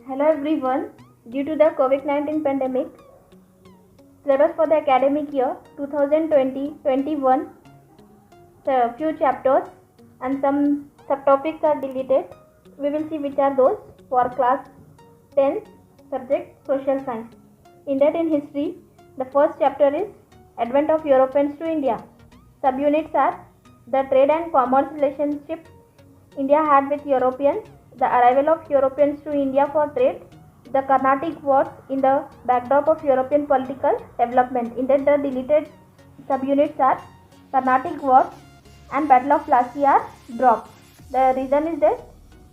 Hello everyone. Due to the COVID-19 pandemic, syllabus for the academic year 2020-21, a few chapters and some subtopics are deleted. We will see which are those for class 10 subject social science. In history, the first chapter is Advent of Europeans to India. Subunits are the trade and commerce relationship India had with Europeans, the arrival of Europeans to India for trade, the Carnatic Wars in the backdrop of European political development. In that, the deleted subunits are Carnatic Wars and Battle of Plassey are dropped. The reason is that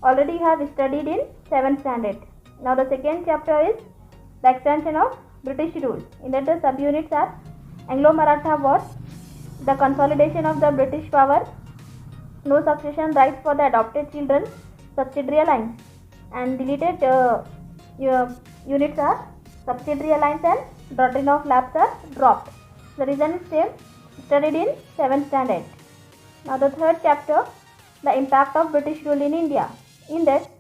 already you have studied in 7th standard. Now the second chapter is the extension of British rule. In that, the subunits are Anglo-Maratha Wars, the consolidation of the British power, no succession rights for the adopted children, subsidiary alliance, and deleted units are subsidiary alliance and doctrine of lapse are dropped. The reason is same, studied in 7th standard. Now the third chapter, the impact of British rule in India. In that,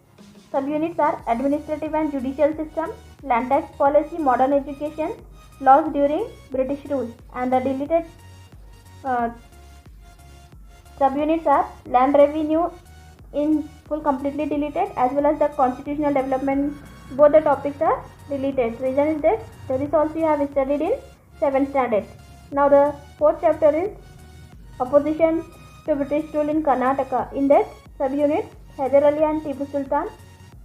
subunits are administrative and judicial system, land tax policy, modern education, laws during British rule, and the deleted subunits are land revenue in full completely deleted, as well as the constitutional development. Both the topics are deleted. Reason is that this also you have studied in 7th standard. Now the fourth chapter is opposition to British rule in Karnataka. In that, subunits Hyder Ali and Tipu Sultan,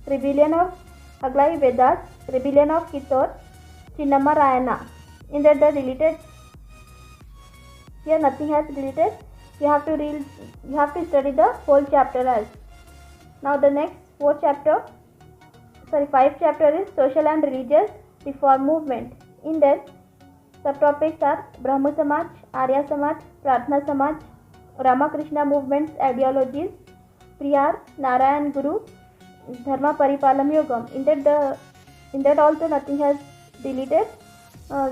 rebellion of Aglai Vedas, rebellion of Kittur, Chinnamma Rayana. In that, the deleted, here nothing has deleted. You have to study the whole chapter as. Now the next five chapter is social and religious reform movement. In that, subtopics are Brahmo Samaj, Arya Samaj, Pratna Samaj, Ramakrishna movements ideologies, Priyar, Narayan Guru, Dharma Paripalam Yogam. In that also nothing has deleted.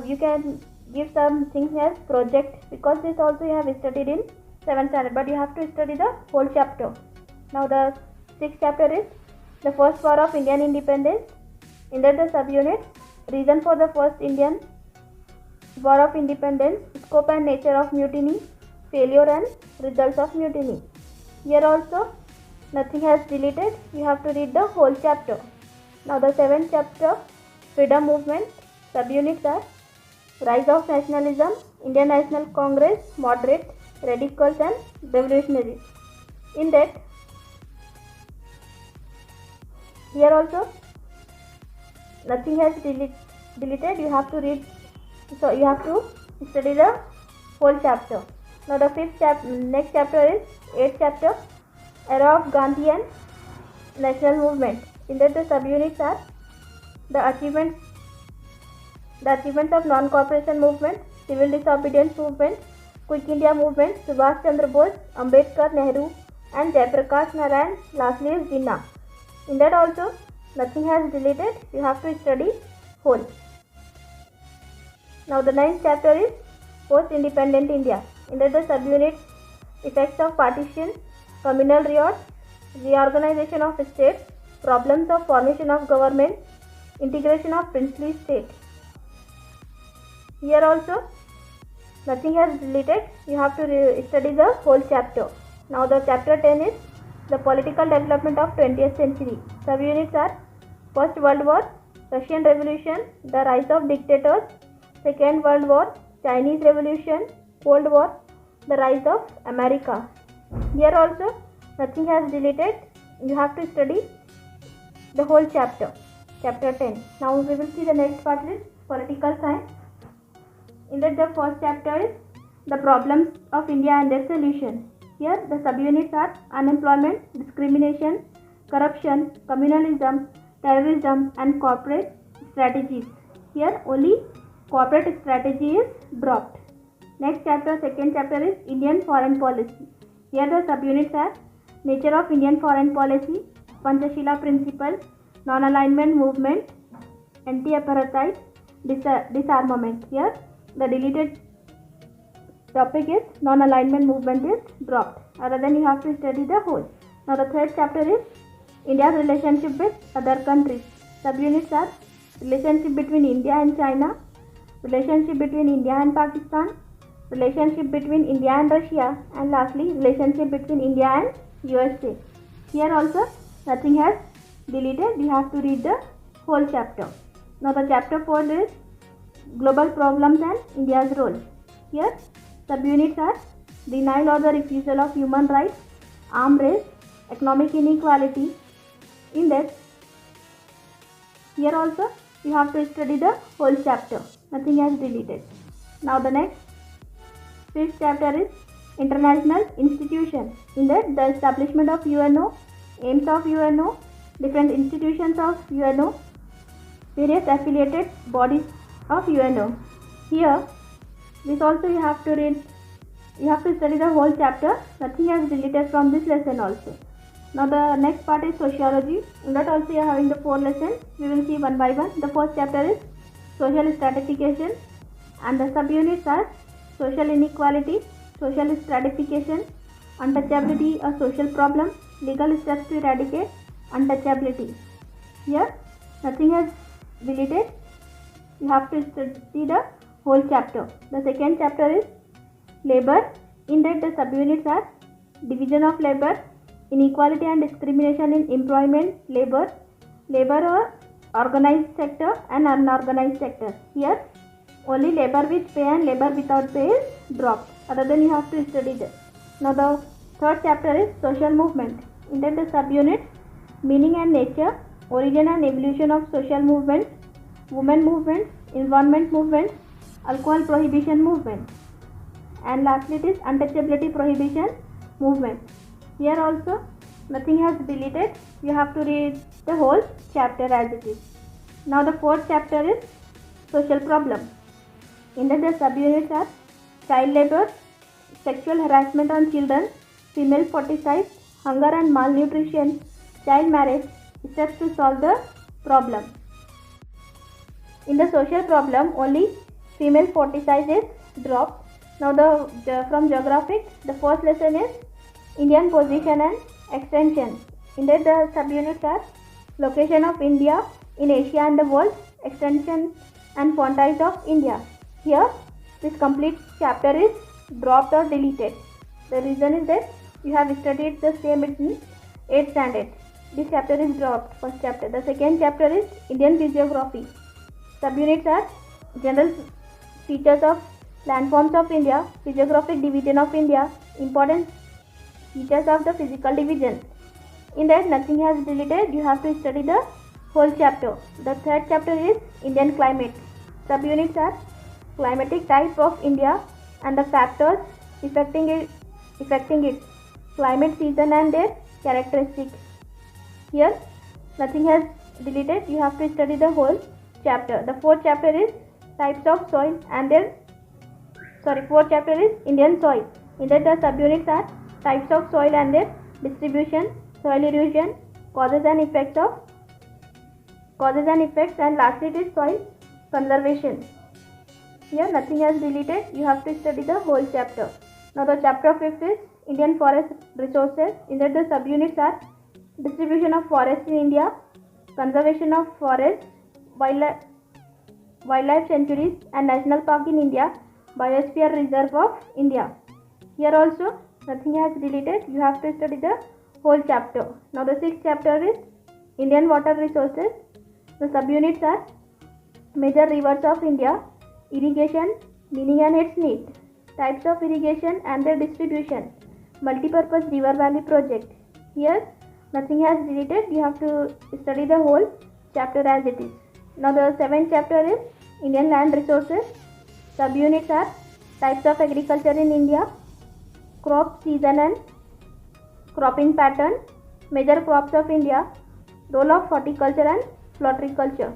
You can give some things as project, because this also you have studied in 7th standard, but you have to study the whole chapter. Now the sixth chapter is the first war of Indian independence. In that, the subunits reason for the first Indian war of independence, scope and nature of mutiny, failure and results of mutiny. Here also nothing has deleted. You have to read the whole chapter. Now the seventh chapter, freedom movement. Subunits are rise of nationalism, Indian National Congress, moderate, radicals and revolutionaries. In that, here also nothing has deleted. You have to read, so you have to study the whole chapter. Now the next chapter is 8th chapter, era of Gandhi and national movement. In that, the subunits are the achievements of non-cooperation movement, civil disobedience movement, Quick India movement, Subhash Chandra Bose, Ambedkar, Nehru and Jayaprakash Narayan, lastly is Jinnah. In that also nothing has deleted. You have to study whole. Now the 9th chapter is post-independent India. In that, the subunits effects of partition, communal riot, reorganization of states, problems of formation of government, integration of princely state. Here also nothing has deleted. You have to study the whole chapter. Now the chapter 10 is the political development of 20th century. Subunits are First World War, Russian Revolution, the rise of dictators, Second World War, Chinese Revolution, Cold War, the rise of America. Here also nothing has deleted. You have to study the whole chapter, chapter 10. Now we will see the next part is political science. In that, the first chapter is the problems of India and their solution. Here the subunits are unemployment, discrimination, corruption, communalism, terrorism and corporate strategies. Here only corporate strategy is dropped. Next chapter, second chapter is Indian foreign policy. Here the subunits are nature of Indian foreign policy, Panchashila principle, non-alignment movement, anti-apartheid, disarmament. Here the deleted topic is non-alignment movement is dropped. Other than you have to study the whole. Now the third chapter is India's relationship with other countries. Subunits are relationship between India and China, relationship between India and Pakistan, relationship between India and Russia, and lastly relationship between India and USA. Here also nothing has deleted. You have to read the whole chapter. Now the chapter 4 is global problems and India's role. Here subunits are denial or the refusal of human rights, arms race, economic inequality. In that, here also you have to study the whole chapter. Nothing has deleted. Now the next 5th chapter is international institution. In that, the establishment of UNO, aims of UNO, different institutions of UNO, various affiliated bodies of UNO. Here, this also you have to read. You have to study the whole chapter. Nothing has deleted from this lesson also. Now the next part is sociology. In that also you are having the 4 lessons. We will see one by one. The first chapter is social stratification, and the subunits are social inequality, social stratification, untouchability, a social problem, legal steps to eradicate untouchability. Here nothing has deleted. You have to study the whole chapter. The second chapter is labor. In that, the subunits are division of labor, inequality and discrimination in employment, labor or organized sector and unorganized sector. Here only labor with pay and labor without pay is dropped. Other than you have to study this. Now the third chapter is social movement. In that, the subunits meaning and nature, origin and evolution of social movements, women movements, environment movements, alcohol prohibition movement, and lastly it is untouchability prohibition movement. Here also nothing has deleted. You have to read the whole chapter as it is. Now the fourth chapter is social problem. In that, the subunits are child labor, sexual harassment on children, female foeticide, hunger and malnutrition, child marriage, steps to solve the problem. In the social problem, only female foeticide is dropped. Now from geographic, the first lesson is Indian position and extension. In that, the subunits are location of India in Asia and the world, extension and frontiers of India. Here this complete chapter is dropped or deleted. The reason is that you have studied the same in 8th standard. This chapter is dropped, first chapter. The second chapter is Indian physiography. Subunits are general features of landforms of India, physiographic division of India, important features of the physical division. In that, nothing has deleted. You have to study the whole chapter. The third chapter is Indian climate. Subunits are climatic type of India and the factors affecting it, climate, season and their characteristics. Here nothing has deleted. You have to study the whole chapter. The fourth chapter is types of soil and their fourth chapter is Indian soil. In that, the subunits are types of soil and their distribution, soil erosion, causes and effects, and lastly it is soil conservation. Here nothing has deleted. You have to study the whole chapter. Now the chapter 5th is Indian forest resources. In that, the subunits are distribution of forests in India, conservation of forests, wildlife sanctuaries and national park in India, biosphere reserve of India. Here also nothing has deleted. You have to study the whole chapter. Now the 6th chapter is Indian water resources. The subunits are major rivers of India, irrigation, meaning and its need, types of irrigation and their distribution, multipurpose river valley project. Here nothing has deleted. You have to study the whole chapter as it is. Now the 7th chapter is Indian land resources. Subunits are types of agriculture in India, crop season and cropping pattern, major crops of India, role of horticulture and floriculture.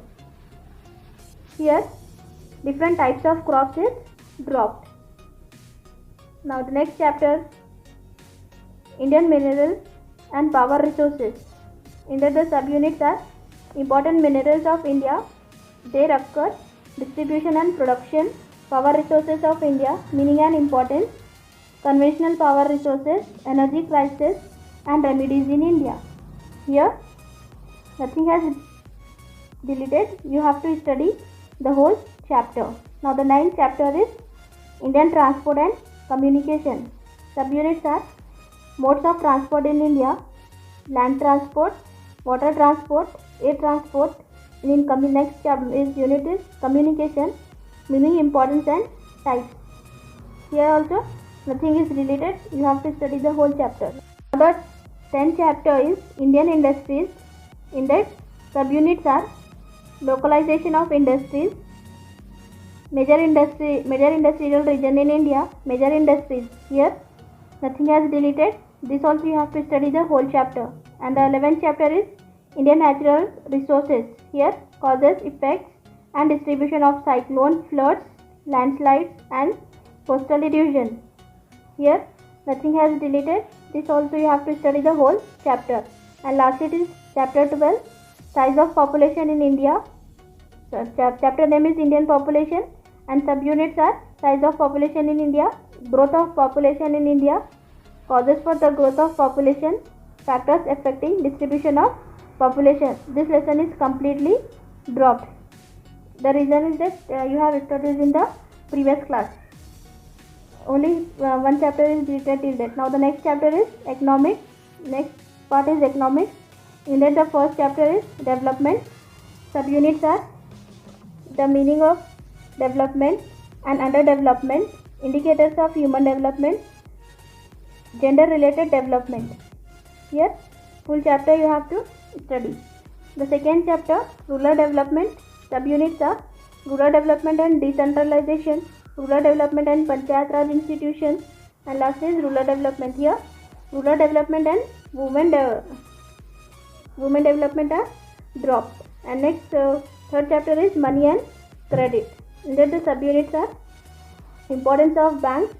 Here different types of crops is dropped. Now the next chapter, Indian minerals and power resources. In that, the subunits are important minerals of India, their occur, distribution and production, power resources of India, meaning and importance, conventional power resources, energy crisis and remedies in India. Here nothing has deleted. You have to study the whole chapter. Now the 9th chapter is Indian transport and communication. Subunits are modes of transport in India, land transport, water transport, air transport. And in next chapter is unit is communication, meaning, importance and types. Here also nothing is related. You have to study the whole chapter. The 10th chapter is Indian industries. In that subunits are localization of industries, major industrial region in India, major industries. Here nothing has deleted. This also you have to study the whole chapter. And the 11th chapter is Indian natural resources. Here causes, effects and distribution of cyclone, floods, landslides and coastal erosion. Here nothing has deleted. This also you have to study the whole chapter. And last it is chapter 12, size of population in India. So, chapter name is Indian population and subunits are size of population in India, growth of population in India, causes for the growth of population, factors affecting distribution of population. This lesson is completely dropped. The reason is that you have studied in the previous class. Only one chapter is deleted till that. Now the next chapter is economics. Next part is economics. In that the first chapter is development. Subunits are the meaning of development and underdevelopment, indicators of human development, gender related development. Here full chapter you have to study. The second chapter, rural development. Subunits are rural development and decentralization, rural development and Panchayat Raj institutions, and last is rural development. Here rural development and women development are dropped. And next third chapter is money and credit. In that the subunits are importance of banks,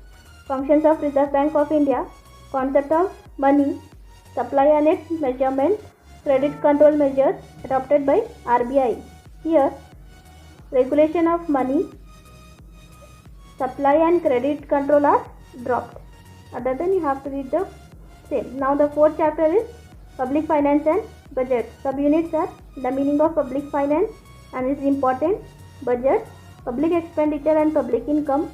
functions of Reserve Bank of India, concept of money, supply and its measurement, credit control measures adopted by RBI. Here regulation of money, supply and credit control are dropped. Other than you have to read the same. Now the fourth chapter is public finance and budget. Subunits are the meaning of public finance and its important, budget, public expenditure and public income,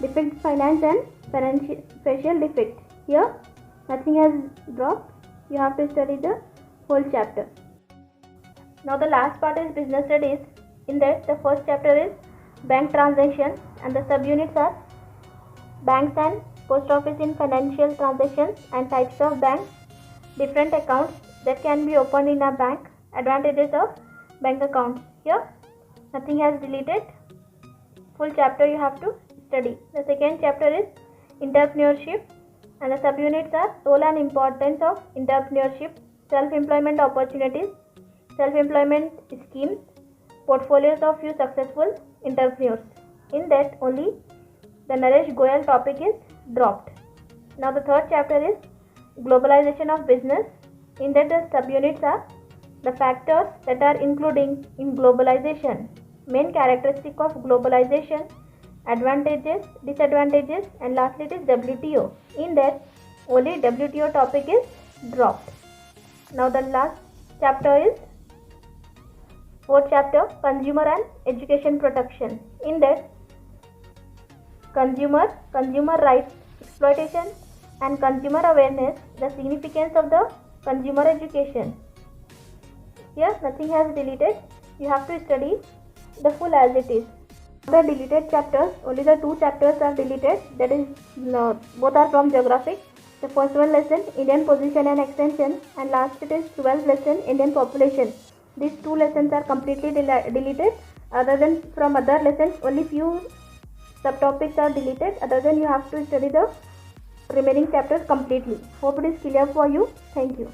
defect finance and facial defect. Here nothing has dropped. You have to study the whole chapter. Now the last part is business studies. In that the first chapter is bank transaction and the subunits are banks and post office in financial transactions and types of banks, different accounts that can be opened in a bank, advantages of bank accounts. Here nothing has deleted. Full chapter you have to study. The second chapter is entrepreneurship and the subunits are role and importance of entrepreneurship, self-employment opportunities, self-employment schemes, portfolios of few successful entrepreneurs. In that only the Naresh Goyal topic is dropped. Now the third chapter is globalization of business. In that the subunits are the factors that are including in globalization, main characteristic of globalization, advantages, disadvantages, and lastly it is WTO. In that only WTO topic is dropped. Now the last chapter is fourth chapter, consumer and education protection. In that consumer rights, exploitation and consumer awareness, the significance of the consumer education. Here nothing has deleted. You have to study the full as it is. The deleted chapters, only the two chapters are deleted, that is both are from geographic. The first one lesson Indian position and extension and last it is 12th lesson Indian population. These two lessons are completely deleted. Other than from other lessons only few subtopics are deleted. Other than you have to study the remaining chapters completely. Hope it is clear for you. Thank you.